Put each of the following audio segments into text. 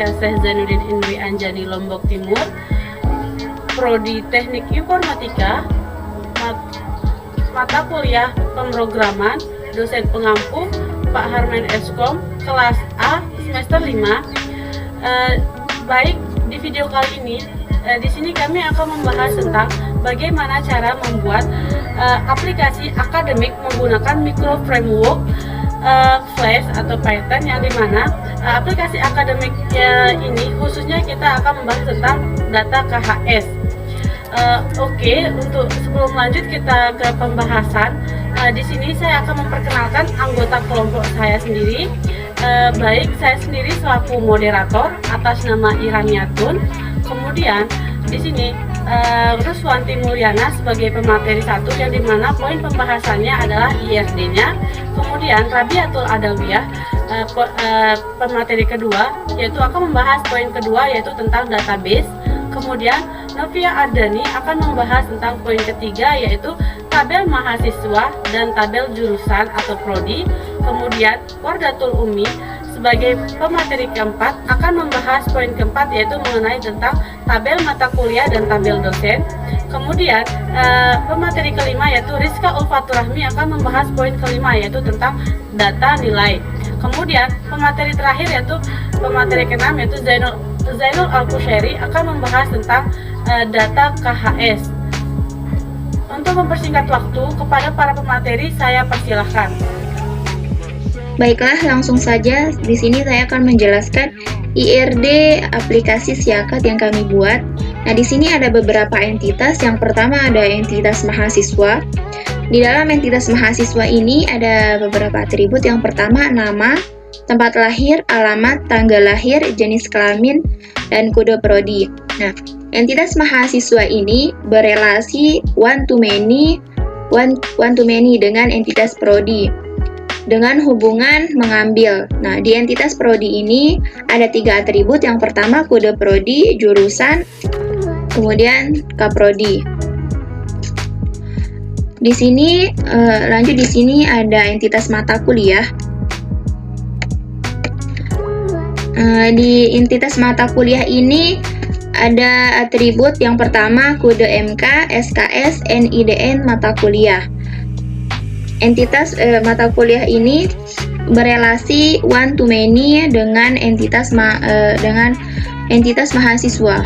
Pendidikan Syekh Zainuddin Indri Anjani Lombok Timur, Prodi Teknik Informatika, mata kuliah pemrograman, dosen pengampu Pak Harmen Eskom, kelas A semester 5. Baik, di video kali ini di sini kami akan membahas tentang bagaimana cara membuat aplikasi akademik menggunakan micro framework Flash atau Python, yang dimana aplikasi akademik ini khususnya kita akan membahas tentang data KHS. Oke, untuk sebelum lanjut kita ke pembahasan, di sini saya akan memperkenalkan anggota kelompok saya sendiri. Baik, saya sendiri selaku moderator atas nama Iraniatun. Kemudian di sini Ruswanti Mulyana sebagai pemateri 1, yang dimana poin pembahasannya adalah ISD-nya. Kemudian Rabiatul Adawiyah pemateri kedua, yaitu akan membahas poin kedua yaitu tentang database. Kemudian Novia Ardani akan membahas tentang poin ketiga yaitu tabel mahasiswa dan tabel jurusan atau prodi. Kemudian Wardatul Umi sebagai pemateri keempat akan membahas poin keempat yaitu mengenai tentang tabel mata kuliah dan tabel dosen. Kemudian pemateri kelima yaitu Rizka Ulfatur Rahmi akan membahas poin kelima yaitu tentang data nilai. Kemudian pemateri terakhir yaitu pemateri keenam yaitu Zainul Al-Kushairi akan membahas tentang data KHS. Untuk mempersingkat waktu, kepada para pemateri saya persilahkan. Baiklah, langsung saja. Di sini saya akan menjelaskan IRD aplikasi Siakat yang kami buat. Nah, di sini ada beberapa entitas. Yang pertama ada entitas mahasiswa. Di dalam entitas mahasiswa ini ada beberapa atribut. Yang pertama nama, tempat lahir, alamat, tanggal lahir, jenis kelamin, dan kode prodi. Nah, entitas mahasiswa ini berelasi one to many dengan entitas prodi dengan hubungan mengambil. Nah, di entitas prodi ini ada 3 atribut. Yang pertama kode prodi, jurusan, kemudian kaprodi. Di sini lanjut, di sini ada entitas mata kuliah. Di entitas mata kuliah ini ada atribut yang pertama kode MK, SKS, NIDN mata kuliah. Entitas mata kuliah ini berelasi one to many dengan entitas mahasiswa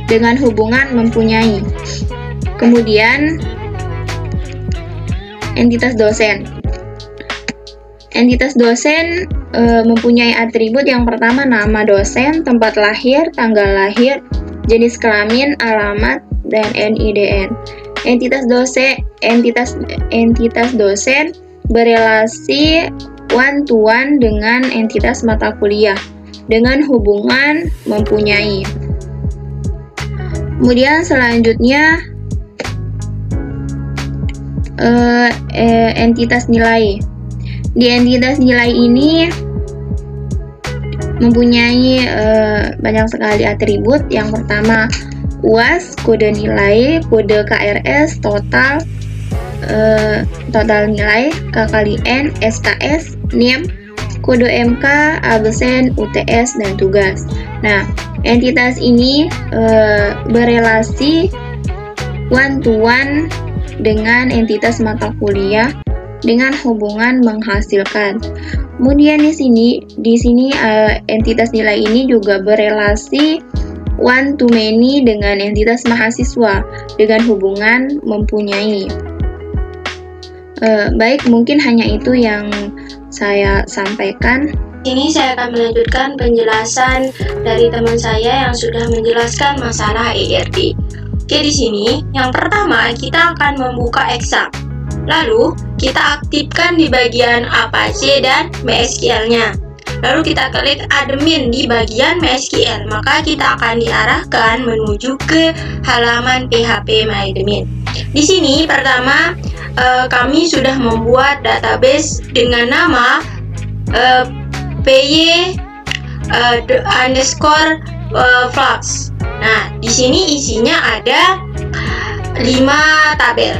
dengan hubungan mempunyai. Kemudian entitas dosen. Entitas dosen mempunyai atribut yang pertama nama dosen, tempat lahir, tanggal lahir, jenis kelamin, alamat, dan NIDN. Entitas dosen berelasi one to one dengan entitas mata kuliah dengan hubungan mempunyai. Kemudian selanjutnya entitas nilai. Di entitas nilai ini mempunyai banyak sekali atribut. Yang pertama UAS, kode nilai, kode KRS, total nilai, K kali N, SKS, NIM, kode MK, absen, UTS, dan tugas. Nah, entitas ini berelasi one to one dengan entitas mata kuliah dengan hubungan menghasilkan. Kemudian di sini entitas nilai ini juga berelasi one to many dengan entitas mahasiswa dengan hubungan mempunyai. Baik, mungkin hanya itu yang saya sampaikan. Ini saya akan melanjutkan penjelasan dari teman saya yang sudah menjelaskan masalah IRD. Oke, di sini yang pertama kita akan membuka exam. Lalu kita aktifkan di bagian Apache dan MySQL-nya. Lalu kita klik admin di bagian MySQL, maka kita akan diarahkan menuju ke halaman PHP MyAdmin. Di sini pertama kami sudah membuat database dengan nama py_flux. Nah, di sini isinya ada 5 tabel.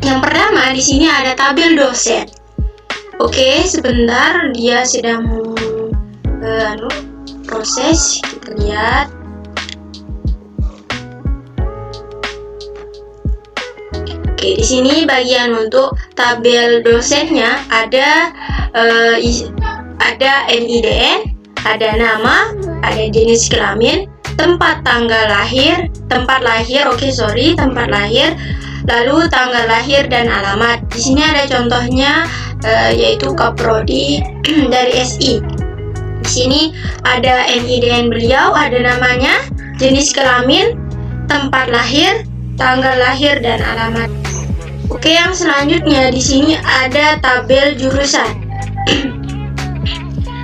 Yang pertama di sini ada tabel dosen. Oke, sebentar dia sedang proses. Kita lihat. Oke, di sini bagian untuk tabel dosennya ada NIDN, ada nama, ada jenis kelamin, tempat lahir, lalu tanggal lahir dan alamat. Di sini ada contohnya yaitu kaprodi dari SI. Di sini ada NIDN beliau, ada namanya, jenis kelamin, tempat lahir, tanggal lahir dan alamat. Oke, yang selanjutnya di sini ada tabel jurusan.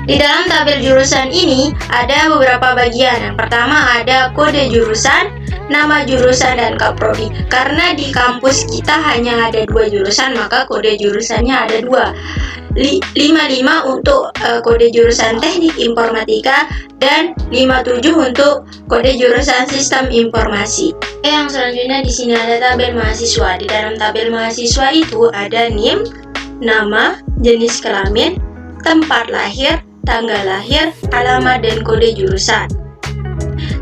Di dalam tabel jurusan ini ada beberapa bagian. Yang pertama ada kode jurusan, nama jurusan dan kaprodi. Karena di kampus kita hanya ada 2 jurusan, maka kode jurusannya ada 2. 55 untuk kode jurusan teknik informatika dan 57 untuk kode jurusan sistem informasi. Yang selanjutnya di sini ada tabel mahasiswa. Di dalam tabel mahasiswa itu ada NIM, nama, jenis kelamin, tempat lahir, tanggal lahir, alamat dan kode jurusan.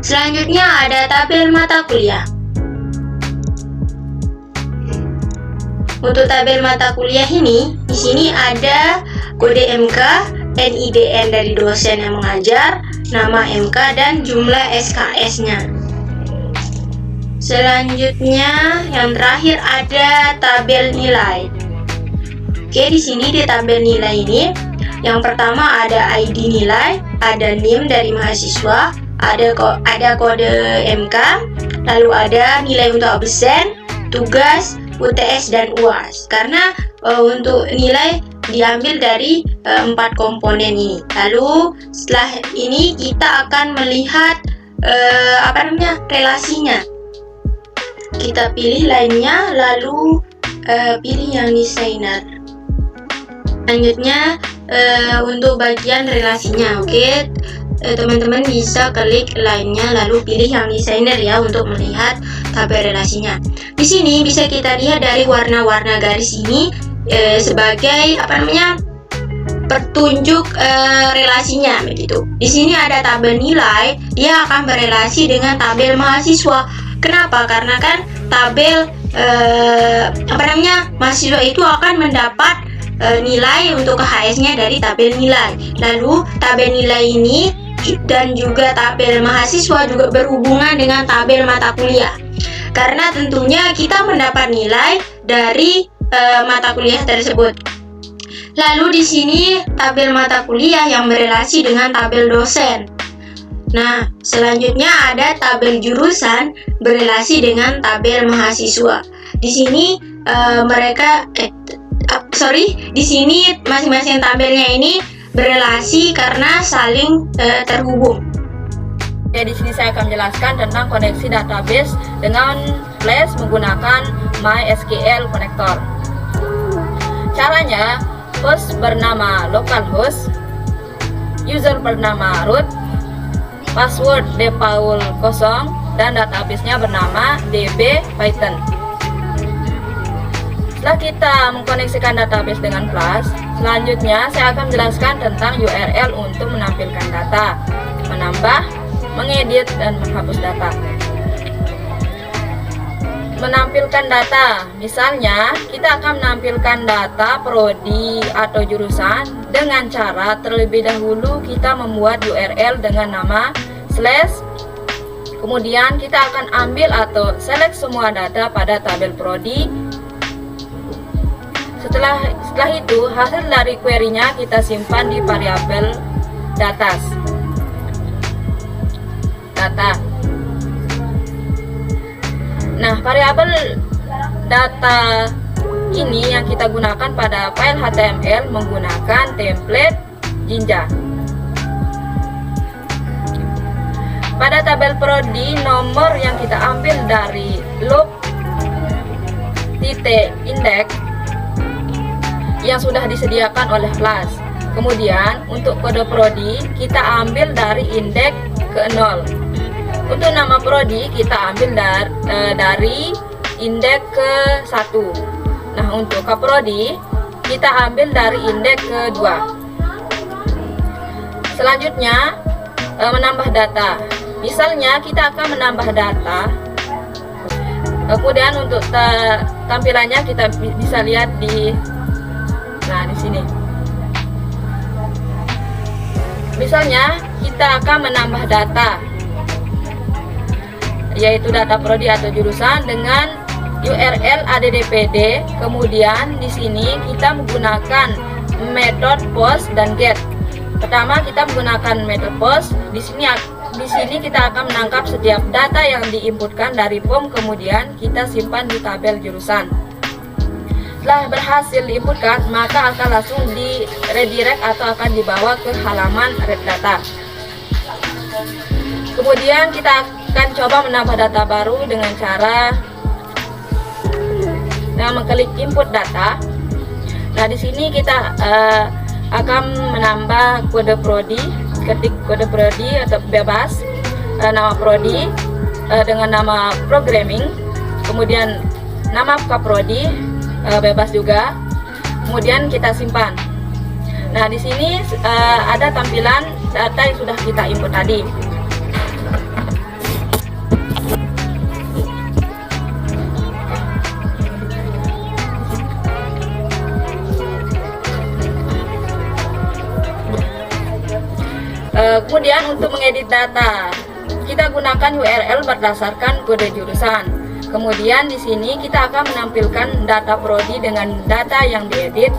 Selanjutnya ada tabel mata kuliah. Untuk tabel mata kuliah ini, di sini ada kode MK, NIDN dari dosen yang mengajar, nama MK dan jumlah SKS-nya. Selanjutnya, yang terakhir ada tabel nilai. Oke, di sini di tabel nilai ini, yang pertama ada ID nilai, ada NIM dari mahasiswa, ada kode MK, lalu ada nilai untuk absen, tugas, UTS dan UAS. Karena untuk nilai diambil dari 4 komponen ini. Lalu setelah ini kita akan melihat relasinya. Kita pilih lainnya, lalu pilih yang desainer. Selanjutnya untuk bagian relasinya. Oke, teman-teman bisa klik lainnya lalu pilih yang desainer ya untuk melihat tabel relasinya. Di sini bisa kita lihat dari warna-warna garis ini sebagai petunjuk relasinya begitu. Di sini ada tabel nilai, dia akan berelasi dengan tabel mahasiswa. Kenapa? Karena kan tabel mahasiswa itu akan mendapat nilai untuk KHS-nya dari tabel nilai. Lalu tabel nilai ini dan juga tabel mahasiswa juga berhubungan dengan tabel mata kuliah. Karena tentunya kita mendapat nilai dari mata kuliah tersebut. Lalu di sini tabel mata kuliah yang berelasi dengan tabel dosen. Nah, selanjutnya ada tabel jurusan berelasi dengan tabel mahasiswa. Di sini di sini masing-masing tabelnya ini berelasi karena saling terhubung. Oke, di sini saya akan menjelaskan tentang koneksi database dengan Flash menggunakan MySQL Connector. Caranya, host bernama localhost, user bernama root, password default kosong, dan database-nya bernama DB Python. Setelah kita mengkoneksikan database dengan Flash, selanjutnya saya akan menjelaskan tentang URL untuk menampilkan data, menambah, mengedit, dan menghapus data. Menampilkan data, misalnya kita akan menampilkan data prodi atau jurusan dengan cara terlebih dahulu kita membuat URL dengan nama slash, kemudian kita akan ambil atau select semua data pada tabel prodi. Setelah itu hasil dari query-nya kita simpan di variabel data. Nah, variabel data ini yang kita gunakan pada file HTML menggunakan template Jinja. Pada tabel prodi, nomor yang kita ambil dari loop titik index yang sudah disediakan oleh Flash. Kemudian untuk kode prodi kita ambil dari indeks ke 0. Untuk nama prodi kita ambil dari indeks ke 1. Nah, untuk kaprodi kita ambil dari indeks ke 2. Selanjutnya menambah data. Misalnya kita akan menambah data. Kemudian untuk tampilannya kita bisa lihat di sini. Misalnya kita akan menambah data, yaitu data prodi atau jurusan dengan URL addpd. Kemudian di sini kita menggunakan metode post dan get. Pertama kita menggunakan metode post. Di sini kita akan menangkap setiap data yang diinputkan dari form, kemudian kita simpan di tabel jurusan. Setelah berhasil diinputkan, maka akan langsung di redirect atau akan dibawa ke halaman red data. Kemudian kita akan coba menambah data baru dengan cara mengklik input data. Nah, di sini kita akan menambah kode prodi. Ketik kode prodi atau bebas, nama prodi dengan nama programming, kemudian nama kaprodi bebas juga, kemudian kita simpan. Nah, di sini ada tampilan data yang sudah kita input tadi. Kemudian untuk mengedit data, kita gunakan URL berdasarkan kode jurusan. Kemudian di sini kita akan menampilkan data prodi dengan data yang diedit.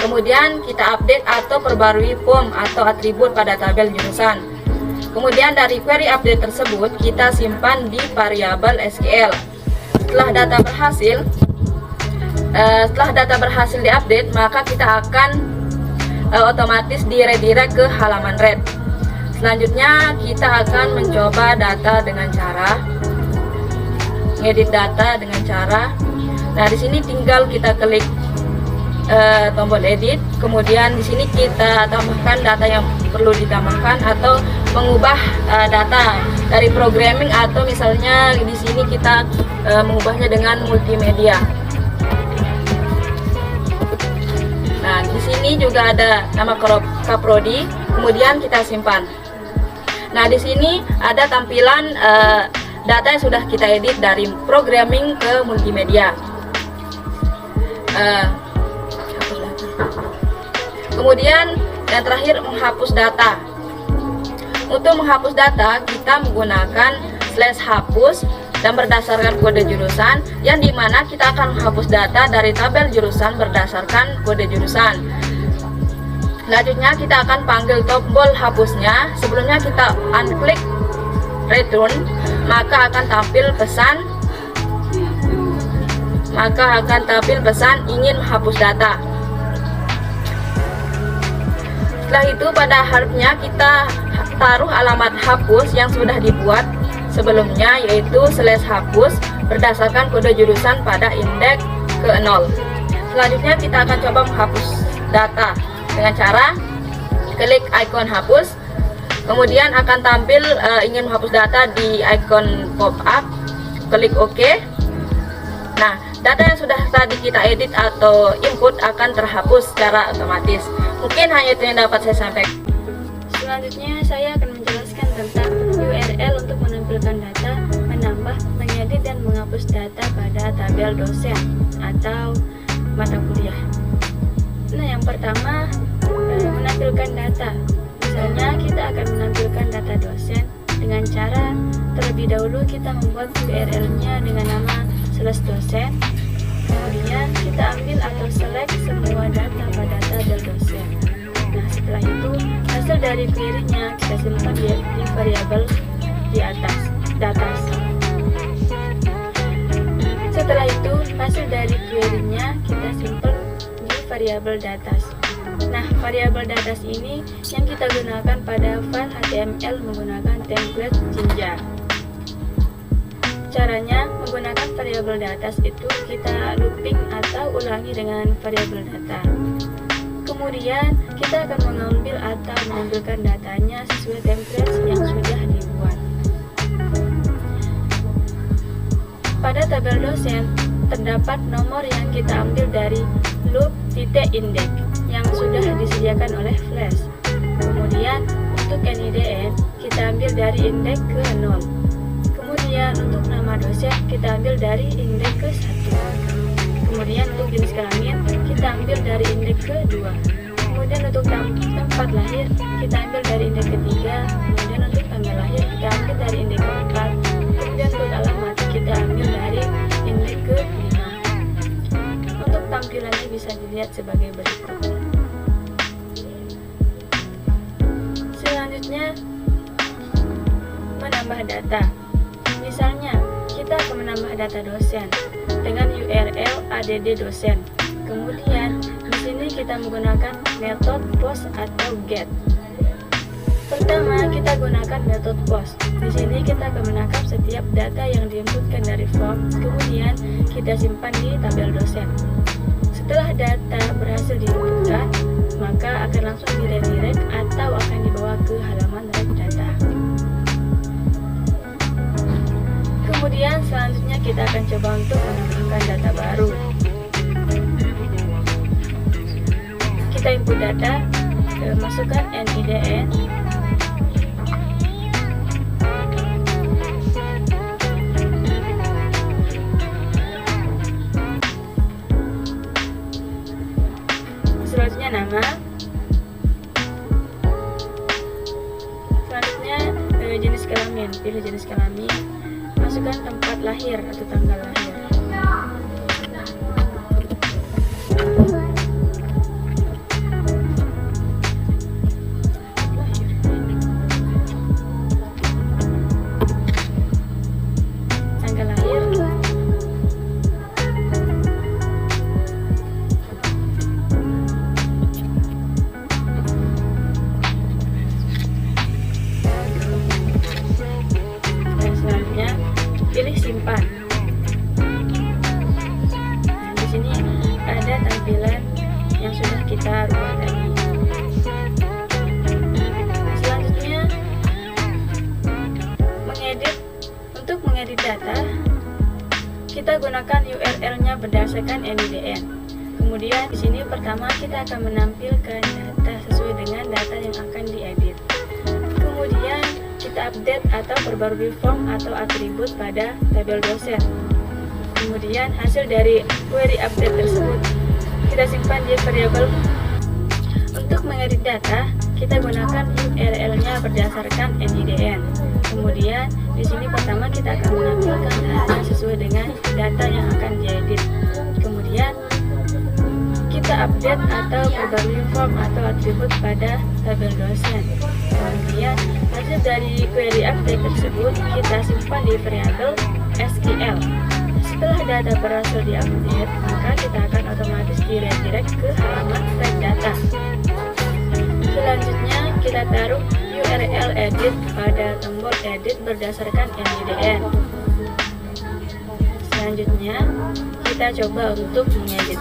Kemudian kita update atau perbarui form atau atribut pada tabel jurusan. Kemudian dari query update tersebut kita simpan di variabel SQL. Setelah data berhasil diupdate, maka kita akan otomatis di redirect ke halaman red. Selanjutnya kita akan mencoba data dengan cara ngedit data dengan cara. Nah, di sini tinggal kita klik tombol edit, kemudian di sini kita tambahkan data yang perlu ditambahkan atau mengubah data dari programming, atau misalnya di sini kita mengubahnya dengan multimedia. Nah, di sini juga ada nama kaprodi, kemudian kita simpan. Nah, di sini ada tampilan data yang sudah kita edit dari programming ke multimedia. Kemudian yang terakhir menghapus data. Untuk menghapus data kita menggunakan /hapus dan berdasarkan kode jurusan, yang dimana kita akan menghapus data dari tabel jurusan berdasarkan kode jurusan. Selanjutnya kita akan panggil tombol hapusnya. Sebelumnya kita unklik return, maka akan tampil pesan ingin menghapus data. Setelah itu pada harapnya kita taruh alamat hapus yang sudah dibuat sebelumnya, yaitu /hapus berdasarkan kode jurusan pada indeks ke 0. Selanjutnya kita akan coba menghapus data dengan cara klik icon hapus, kemudian akan tampil ingin menghapus data di icon pop up, klik OK. Nah, data yang sudah tadi kita edit atau input akan terhapus secara otomatis. Mungkin hanya itu yang dapat saya sampaikan. Selanjutnya saya akan menjelaskan tentang URL untuk menampilkan data, menambah, mengedit, dan menghapus data pada tabel dosen atau mata kuliah. Nah, yang pertama menampilkan data. Misalnya kita akan menampilkan data dosen dengan cara terlebih dahulu kita membuat URL-nya dengan nama /dosen. Kemudian kita ambil atau select semua data pada tabel dosen. Nah, setelah itu hasil dari query-nya kita simpan di variabel di atas datas. Setelah itu hasil dari query-nya kita simpan di variabel datas. Nah, variabel datas ini yang kita gunakan pada file HTML menggunakan template Jinja. Caranya menggunakan variabel datas itu kita looping atau ulangi dengan variabel data. Kemudian kita akan mengambil atau menampilkan datanya sesuai template yang sudah dibuat. Pada tabel dosen terdapat nomor yang kita ambil dari loop.index yang sudah disediakan oleh Flash. Kemudian untuk NIDN kita ambil dari indeks ke 0. Kemudian untuk nama dosen kita ambil dari indeks ke 1. Kemudian untuk jenis kelamin kita ambil dari indeks ke 2. Kemudian untuk tempat lahir kita ambil dari indeks ke 3. Kemudian untuk tanggal lahir kita ambil dari indeks ke 4. Kemudian untuk alamat kita ambil dari indeks ke 5. Untuk tampilannya bisa dilihat sebagai berikut. Selanjutnya menambah data. Misalnya kita akan menambah data dosen dengan URL add dosen. Kemudian di sini kita menggunakan metode post atau get. Pertama kita gunakan metode post. Di sini kita akan menangkap setiap data yang diinputkan dari form, kemudian kita simpan di tabel dosen. Setelah data berhasil diinputkan, maka akan langsung diredirect atau akan dibawa ke halaman rek data. Kemudian selanjutnya kita akan coba untuk menambahkan data baru. Kita input data, masukkan NIDN. Selanjutnya nama. Selanjutnya jenis kelamin, pilih jenis kelamin. Masukkan tempat lahir atau tanggal lahir. Tanggal lahir. Dan selanjutnya pilih simpan. Nah, di sini ada tampilan yang sudah kita rubah tadi. Selanjutnya mengedit. Untuk mengedit data, kita gunakan URL-nya berdasarkan NIDN. Kemudian di sini pertama kita akan menampilkan data sesuai dengan data yang akan diedit. Kemudian kita update atau perbarui form atau atribut pada tabel dosen. Kemudian hasil dari query update tersebut kita simpan di variabel. Untuk mengedit data, kita gunakan URL-nya berdasarkan NIDN. Kemudian di sini pertama kita akan menampilkan data sesuai dengan data yang akan diedit. Kemudian kita update atau perbarui form atau atribut pada tabel dosen. Kemudian hasil dari query update tersebut kita simpan di variabel SQL. Setelah data berhasil diupdate, maka kita akan otomatis diredirect ke halaman rek data. Selanjutnya kita taruh URL edit pada tombol edit berdasarkan NIDN. Selanjutnya kita coba untuk mengedit.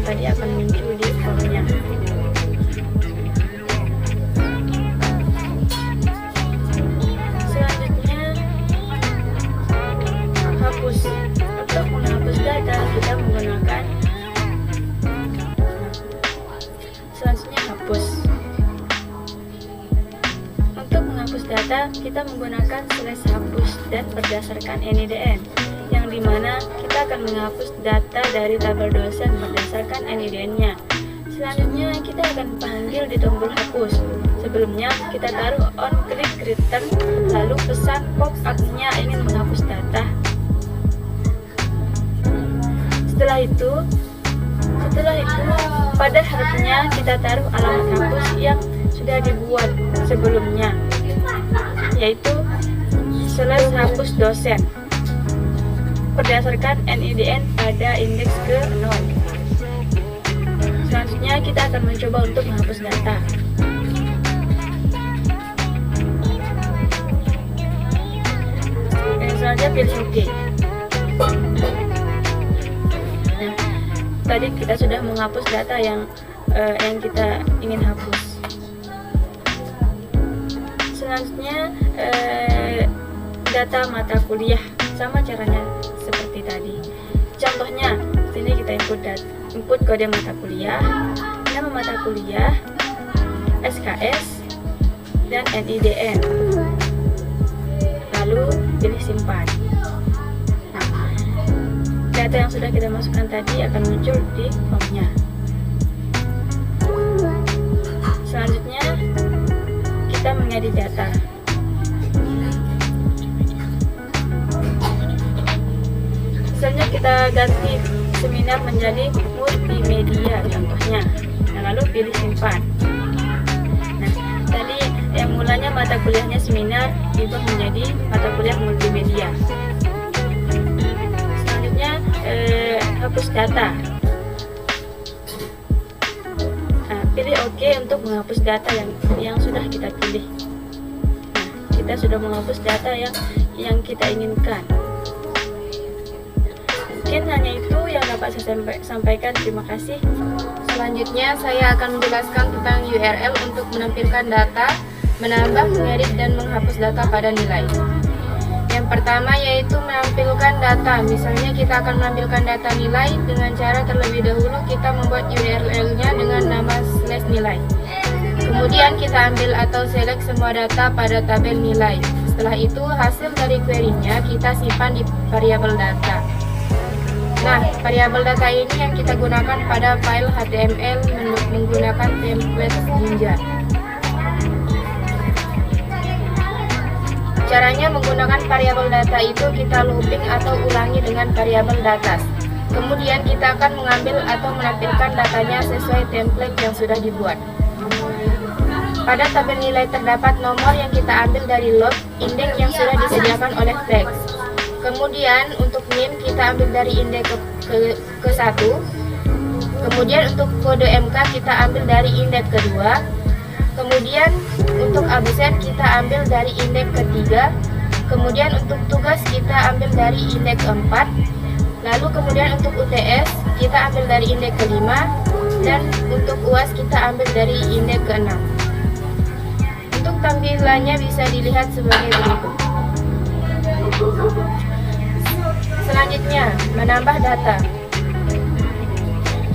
Tadi akan muncul di formnya. Selanjutnya hapus. Untuk menghapus data kita menggunakan selanjutnya hapus. Untuk menghapus data kita menggunakan /hapus dan berdasarkan NIDN, yang dimana kita akan menghapus data dari tabel dosen berdasarkan NIDN-nya. Selanjutnya kita akan panggil di tombol hapus. Sebelumnya kita taruh on click return, lalu pesan pop-up-nya ingin menghapus data. Setelah itu pada hurufnya kita taruh alamat hapus yang sudah dibuat sebelumnya, yaitu /hapus dosen. berdasarkan NIDN pada indeks ke-0. Selanjutnya kita akan mencoba untuk menghapus data. Selanjutnya pilih OK. Nah, tadi kita sudah menghapus data yang kita ingin hapus. Selanjutnya data mata kuliah, sama caranya seperti tadi. Contohnya, sini kita input kode mata kuliah, nama mata kuliah, SKS, dan NIDN. Lalu pilih simpan. Nah, data yang sudah kita masukkan tadi akan muncul di formnya. Selanjutnya kita mengedit data. Misalnya kita ganti seminar menjadi multimedia contohnya. Nah, lalu pilih simpan. Nah, tadi yang mulanya mata kuliahnya seminar diubah menjadi mata kuliah multimedia. Selanjutnya hapus data. Nah, pilih OK untuk menghapus data yang sudah kita pilih. Nah, kita sudah menghapus data yang kita inginkan. Mungkin hanya itu yang dapat saya sampaikan. Terima kasih. Selanjutnya saya akan menjelaskan tentang URL untuk menampilkan data, menambah, mengedit, dan menghapus data pada nilai. Yang pertama yaitu menampilkan data. Misalnya kita akan menampilkan data nilai dengan cara terlebih dahulu kita membuat URL-nya dengan nama /nilai. Kemudian kita ambil atau select semua data pada tabel nilai. Setelah itu hasil dari query-nya kita simpan di variabel data. Nah, variabel data ini yang kita gunakan pada file HTML menggunakan template Jinja. Caranya menggunakan variabel data itu kita looping atau ulangi dengan variabel data. Kemudian kita akan mengambil atau menampilkan datanya sesuai template yang sudah dibuat. Pada tabel nilai terdapat nomor yang kita ambil dari log, indeks yang sudah disediakan oleh teks. Kemudian untuk NIM kita ambil dari indeks ke-1. Kemudian untuk kode MK kita ambil dari indeks kedua. Kemudian untuk absen kita ambil dari indeks ketiga. Kemudian untuk tugas kita ambil dari indeks keempat. Lalu kemudian untuk UTS kita ambil dari indeks kelima. Dan untuk UAS kita ambil dari indeks ke-6. Untuk tampilannya bisa dilihat sebagai berikut. Selanjutnya, menambah data.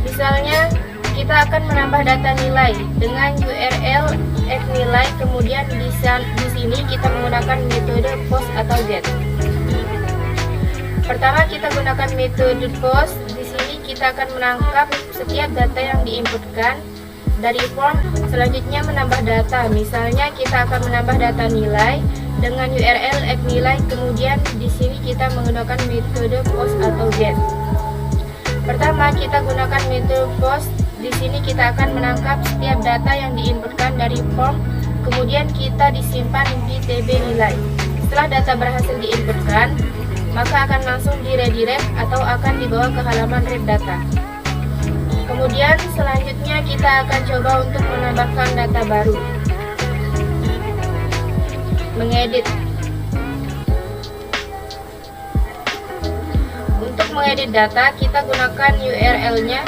Misalnya, kita akan menambah data nilai dengan URL @nilai, kemudian di sini kita menggunakan metode post atau get. Pertama, kita gunakan metode post. Di sini kita akan menangkap setiap data yang diinputkan dari form. Selanjutnya, menambah data. Misalnya, kita akan menambah data nilai dengan URL @nilai, kemudian di sini kita menggunakan metode post atau get. Pertama, kita gunakan metode post. Di sini kita akan menangkap setiap data yang diinputkan dari form, kemudian kita disimpan di TB nilai. Setelah data berhasil diinputkan, maka akan langsung di-redirect atau akan dibawa ke halaman read data. Kemudian selanjutnya kita akan coba untuk menambahkan data baru. Mengedit. Untuk mengedit data kita gunakan URL-nya.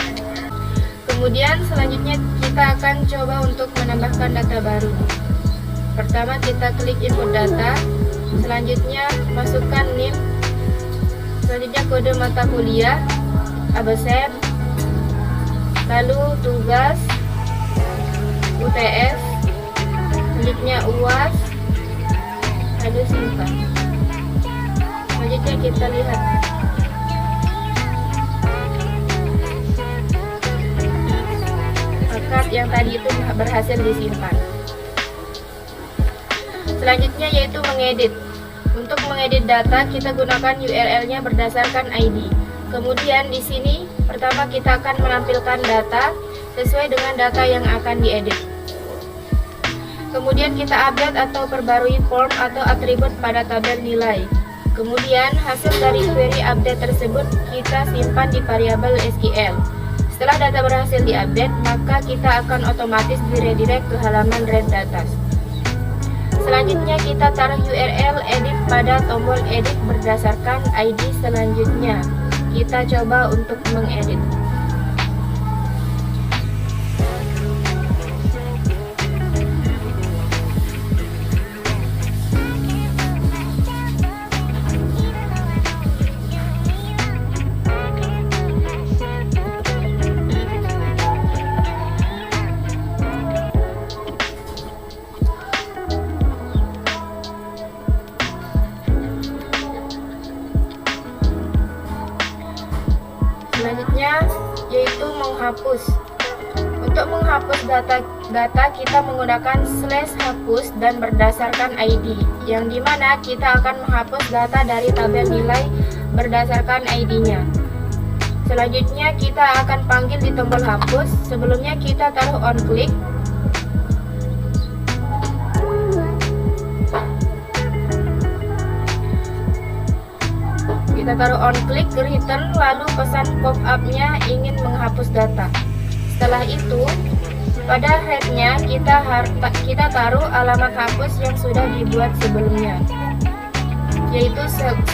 Kemudian selanjutnya kita akan coba untuk menambahkan data baru. Pertama kita klik input data. Selanjutnya masukkan NIM. Selanjutnya kode mata kuliah, absen, lalu tugas, UTS, selanjutnya UAS, lalu simpan. Selanjutnya kita lihat. Akad yang tadi itu berhasil disimpan. Selanjutnya yaitu mengedit. Untuk mengedit data kita gunakan URL-nya berdasarkan ID. Kemudian di sini pertama kita akan menampilkan data sesuai dengan data yang akan diedit. Kemudian kita update atau perbarui form atau atribut pada tabel nilai. Kemudian hasil dari query update tersebut kita simpan di variabel SQL. Setelah data berhasil diupdate, maka kita akan otomatis diredirect ke halaman reddata. Selanjutnya kita taruh URL edit pada tombol edit berdasarkan ID selanjutnya. Kita coba untuk mengedit. Selanjutnya yaitu menghapus. Untuk menghapus data kita menggunakan /hapus dan berdasarkan ID, yang dimana kita akan menghapus data dari tabel nilai berdasarkan ID-nya. Selanjutnya kita akan panggil di tombol hapus. Sebelumnya kita taruh on click. Kita taruh on click return, lalu pesan pop-up-nya ingin menghapus data. Setelah itu, pada head-nya kita taruh alamat hapus yang sudah dibuat sebelumnya, yaitu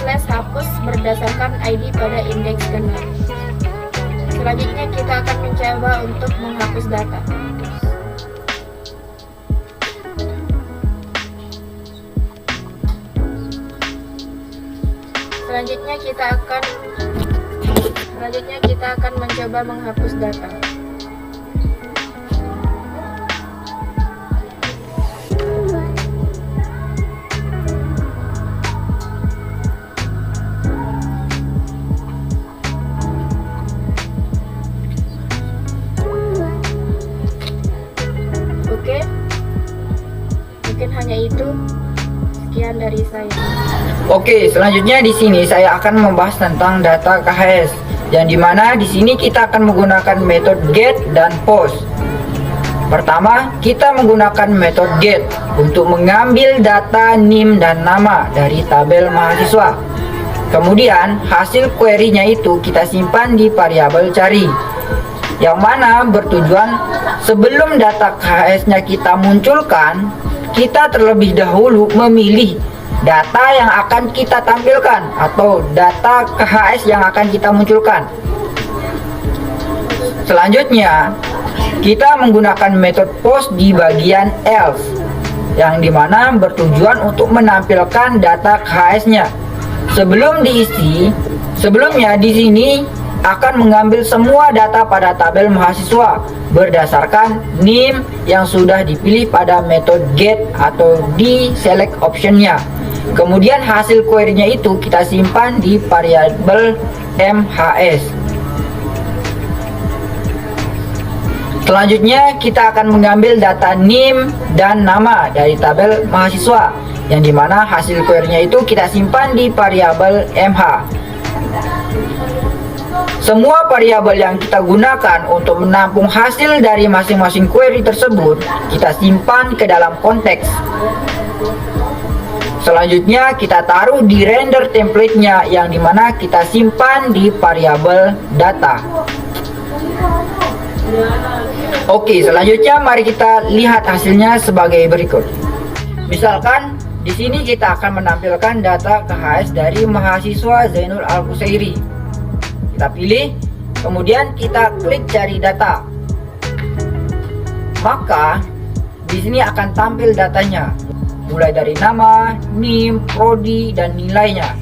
/hapus berdasarkan ID pada indeks genap. Selanjutnya kita akan mencoba untuk menghapus data. Selanjutnya kita akan mencoba menghapus data. Oke. Mungkin hanya itu. Sekian dari saya. Oke, selanjutnya di sini saya akan membahas tentang data KHS, yang dimana di sini kita akan menggunakan metode get dan post. Pertama, kita menggunakan metode get untuk mengambil data NIM dan nama dari tabel mahasiswa. Kemudian hasil query-nya itu kita simpan di variabel cari, yang mana bertujuan sebelum data KHS-nya kita munculkan, kita terlebih dahulu memilih data yang akan kita tampilkan atau data KHS yang akan kita munculkan. Selanjutnya, kita menggunakan metode post di bagian else, yang dimana bertujuan untuk menampilkan data KHS-nya sebelum diisi. Sebelumnya di sini akan mengambil semua data pada tabel mahasiswa berdasarkan NIM yang sudah dipilih pada metode get atau di select optionnya. Kemudian hasil query-nya itu kita simpan di variabel MHS. Selanjutnya kita akan mengambil data NIM dan nama dari tabel mahasiswa, yang dimana hasil query-nya itu kita simpan di variabel MH. Semua variabel yang kita gunakan untuk menampung hasil dari masing-masing query tersebut kita simpan ke dalam konteks. Selanjutnya kita taruh di render template-nya, yang dimana kita simpan di variabel data. Oke, selanjutnya mari kita lihat hasilnya sebagai berikut. Misalkan di sini kita akan menampilkan data KHS dari mahasiswa Zainul Al-Qusairi. Kita pilih, kemudian kita klik cari data. Maka di sini akan tampil datanya, mulai dari nama, NIM, prodi, dan nilainya.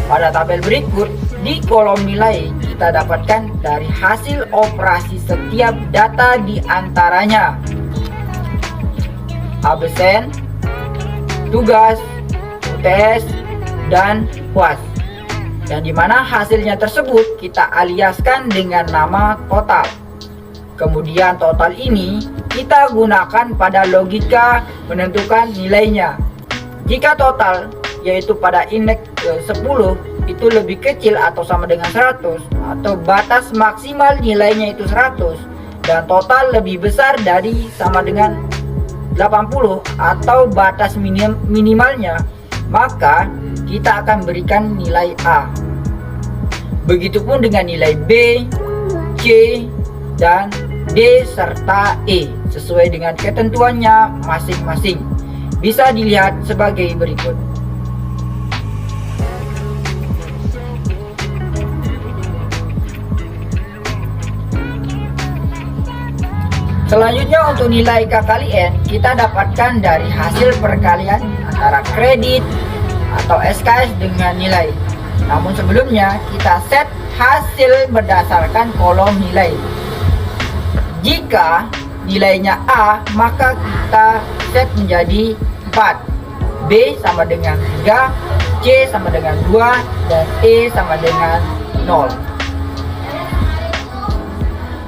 Pada tabel berikut, di kolom nilai kita dapatkan dari hasil operasi setiap data di antaranya absen, tugas, UTS, dan UAS. Yang dimana hasilnya tersebut kita aliaskan dengan nama total. Kemudian total ini kita gunakan pada logika menentukan nilainya. Jika total yaitu pada indeks 10 itu lebih kecil atau sama dengan 100, atau batas maksimal nilainya itu 100 dan total lebih besar dari sama dengan 80 atau batas minimalnya, maka kita akan berikan nilai A. Begitupun dengan nilai B, C, dan D serta E sesuai dengan ketentuannya masing-masing. Bisa dilihat sebagai berikut. Selanjutnya untuk nilai K kali N kita dapatkan dari hasil perkalian antara kredit atau SKS dengan nilai. Namun sebelumnya kita set hasil berdasarkan kolom nilai. Jika nilainya A, maka kita set menjadi 4. B sama dengan 3, C sama dengan 2, dan E sama dengan 0.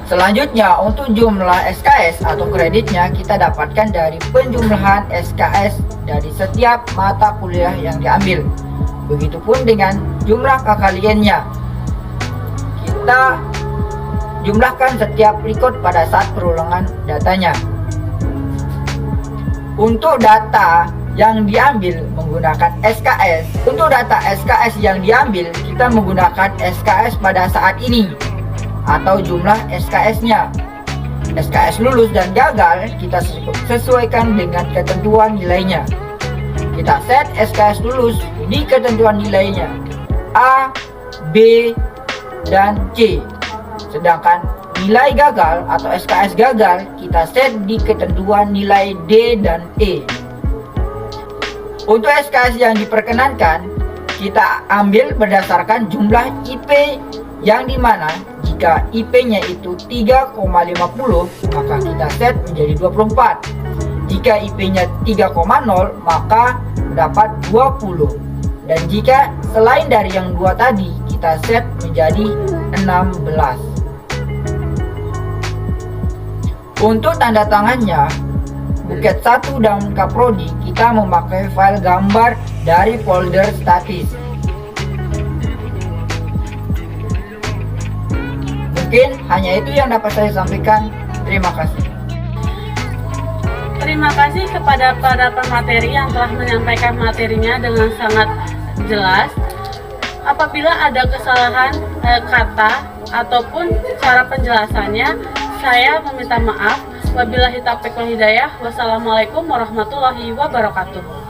Selanjutnya untuk jumlah SKS atau kreditnya kita dapatkan dari penjumlahan SKS dari setiap mata kuliah yang diambil. Begitupun dengan jumlah KKLN-nya. Kita jumlahkan setiap record pada saat perulangan datanya. Untuk data yang diambil menggunakan SKS, untuk data SKS yang diambil kita menggunakan SKS pada saat ini atau jumlah SKS-nya. SKS lulus dan gagal kita sesuaikan dengan ketentuan nilainya. Kita set SKS lulus di ketentuan nilainya A, B, dan C. Sedangkan nilai gagal atau SKS gagal kita set di ketentuan nilai D dan E. Untuk SKS yang diperkenankan kita ambil berdasarkan jumlah IP yang dimana jika IP-nya itu 3,50 maka kita set menjadi 24. Jika IP-nya 3,0 maka dapat 20. Dan jika selain dari yang dua tadi kita set menjadi 16. Untuk tanda tangannya buket 1 dan Kaprodi kita memakai file gambar dari folder statis. Mungkin hanya itu yang dapat saya sampaikan. Terima kasih. Terima kasih kepada para pemateri yang telah menyampaikan materinya dengan sangat jelas. Apabila ada kesalahan kata ataupun cara penjelasannya, saya meminta maaf. Wabillahi taufiq wal hidayah. Wassalamualaikum warahmatullahi wabarakatuh.